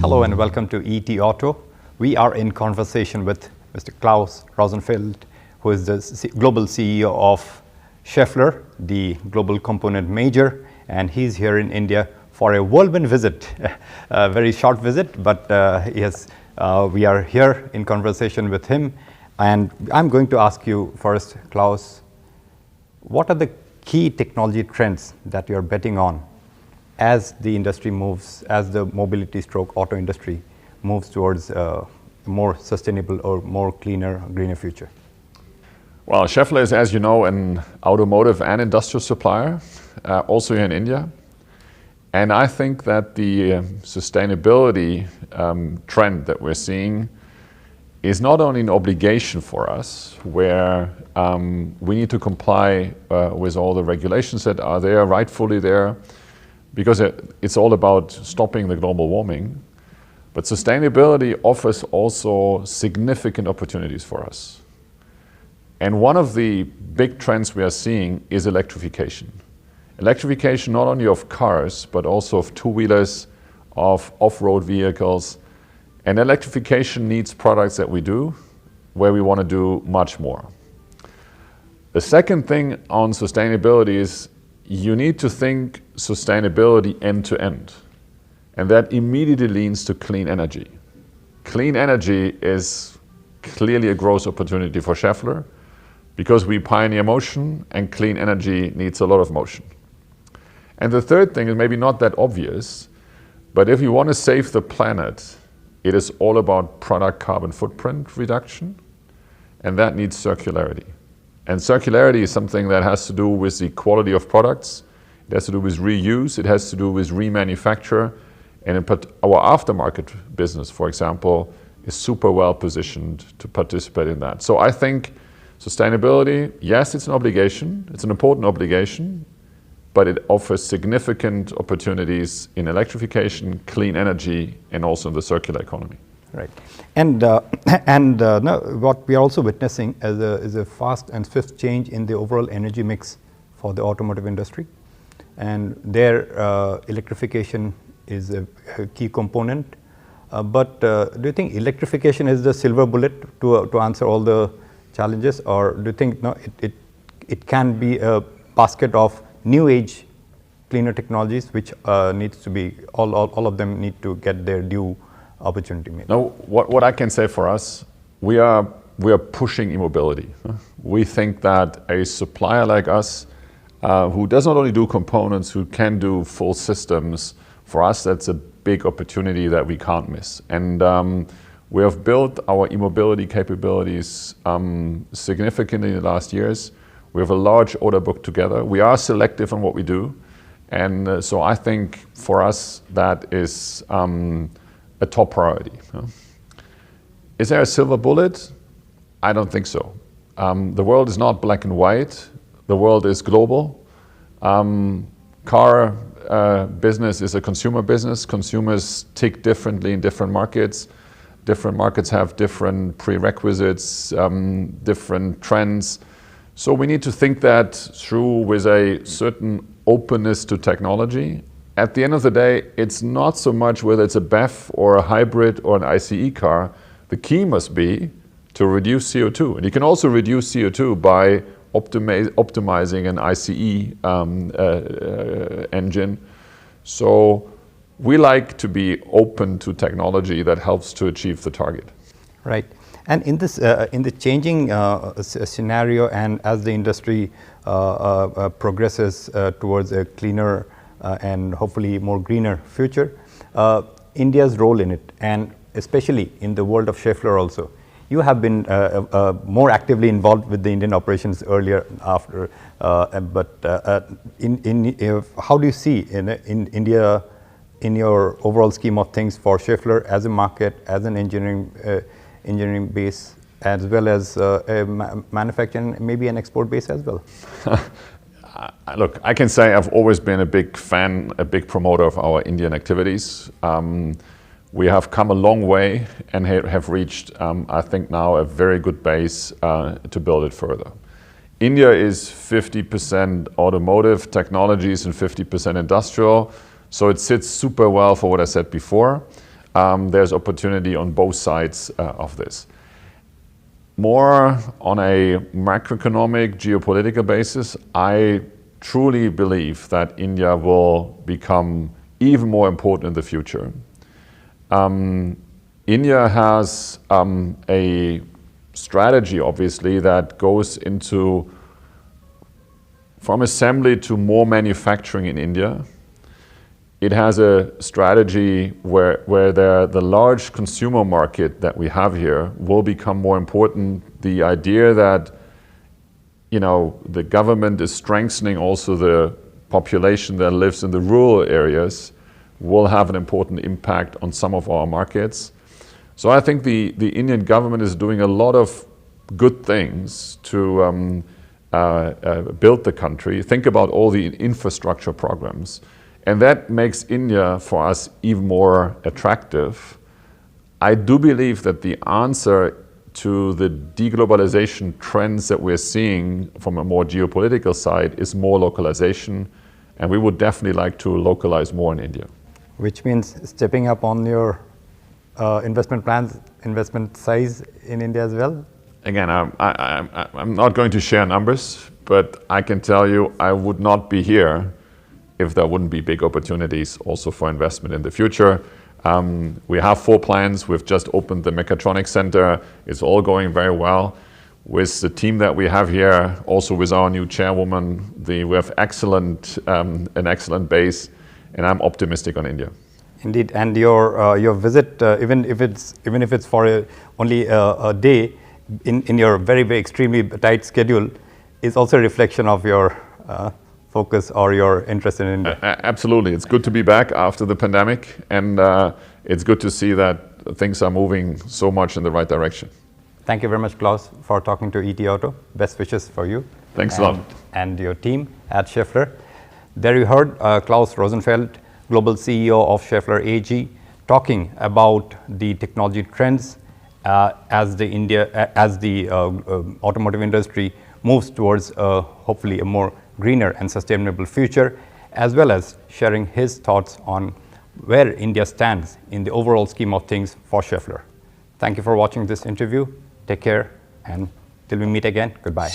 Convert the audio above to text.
Hello and welcome to ET Auto. We are in conversation with Mr. Klaus Rosenfeld, who is the global CEO of Scheffler, the global component major, and he's here in India for a whirlwind visit, a very short visit, but we are here in conversation with him. And I'm going to ask you first, Klaus, what are the key technology trends that you're betting on as the industry moves, as the mobility stroke auto industry moves towards a more sustainable or more cleaner, greener future? Well, Scheffler is, as you know, an automotive and industrial supplier, also here in India. And I think that the sustainability trend that we're seeing is not only an obligation for us, where we need to comply with all the regulations that are there, rightfully there, because it's all about stopping the global warming. But sustainability offers also significant opportunities for us. And one of the big trends we are seeing is electrification. Electrification not only of cars, but also of two-wheelers, of off-road vehicles. And electrification needs products that we do, where we want to do much more. The second thing on sustainability is you need to think sustainability end to end. And that immediately leads to clean energy. Clean energy is clearly a growth opportunity for Scheffler because we pioneer motion and clean energy needs a lot of motion. And the third thing is maybe not that obvious, but if you want to save the planet, it is all about product carbon footprint reduction, and that needs circularity. And circularity is something that has to do with the quality of products, it has to do with reuse, it has to do with remanufacture, and our aftermarket business, for example, is super well positioned to participate in that. So I think sustainability, yes, it's an obligation, it's an important obligation, but it offers significant opportunities in electrification, clean energy, and also in the circular economy. Right. And now what we are also witnessing is a fast and swift change in the overall energy mix for the automotive industry. And there, electrification is a key component. But do you think electrification is the silver bullet to answer all the challenges? Or do you think it can be a basket of new age cleaner technologies which needs to be, all of them need to get their due opportunity made? No, what I can say for us, we are pushing Emobility. We think that a supplier like us, who does not only do components, who can do full systems, for us that's a big opportunity that we can't miss. And we have built our Emobility capabilities significantly in the last years. We have a large order book together. We are selective on what we do. And so I think for us that is a top priority. Is there a silver bullet? I don't think so. The world is not black and white. The world is global. Car business is a consumer business. Consumers tick differently in different markets. Different markets have different prerequisites, different trends. So we need to think that through with a certain openness to technology. At the end of the day, it's not so much whether it's a BEV or a hybrid or an ICE car. The key must be to reduce CO2. And you can also reduce CO2 by optimizing an ICE engine. So we like to be open to technology that helps to achieve the target. Right. And in this, in the changing scenario, and as the industry progresses towards a cleaner and hopefully more greener future, India's role in it, and especially in the world of Scheffler also. You have been more actively involved with the Indian operations earlier, after, but how do you see in India, in your overall scheme of things, for Scheffler as a market, as an engineering base, as well as a manufacturing, maybe an export base as well? Look, I can say I've always been a big fan, a big promoter of our Indian activities. We have come a long way and have reached, I think now, a very good base to build it further. India is 50% automotive technologies and 50% industrial, so it sits super well for what I said before. there's opportunity on both sides of this. More on a macroeconomic, geopolitical basis, I truly believe that India will become even more important in the future. India has a strategy, obviously, that goes into from assembly to more manufacturing in India. It has a strategy where the large consumer market that we have here will become more important. The idea that the government is strengthening also the population that lives in the rural areas will have an important impact on some of our markets. So I think the Indian government is doing a lot of good things to build the country. Think about all the infrastructure programs. And that makes India, for us, even more attractive. I do believe that the answer to the deglobalization trends that we're seeing from a more geopolitical side is more localization. And we would definitely like to localize more in India. Which means stepping up on your investment plans, investment size in India as well? Again, I'm not going to share numbers, but I can tell you I would not be here if there wouldn't be big opportunities also for investment in the future. We have 4 plants. We've just opened the mechatronics center. It's all going very well. With the team that we have here, also with our new chairwoman, we have an excellent base, and I'm optimistic on India. Indeed, and your visit, even if it's for only a day, in your very, very extremely tight schedule, is also a reflection of your focus or your interest in India. Absolutely. It's good to be back after the pandemic, and it's good to see that things are moving so much in the right direction. Thank you very much, Klaus, for talking to ET Auto. Best wishes for you. Thanks a lot. And your team at Scheffler. There you heard Klaus Rosenfeld, Global CEO of Schaeffler AG, talking about the technology trends as the automotive industry moves towards hopefully a more greener and sustainable future, as well as sharing his thoughts on where India stands in the overall scheme of things for Scheffler. Thank you for watching this interview. Take care, and till we meet again, goodbye.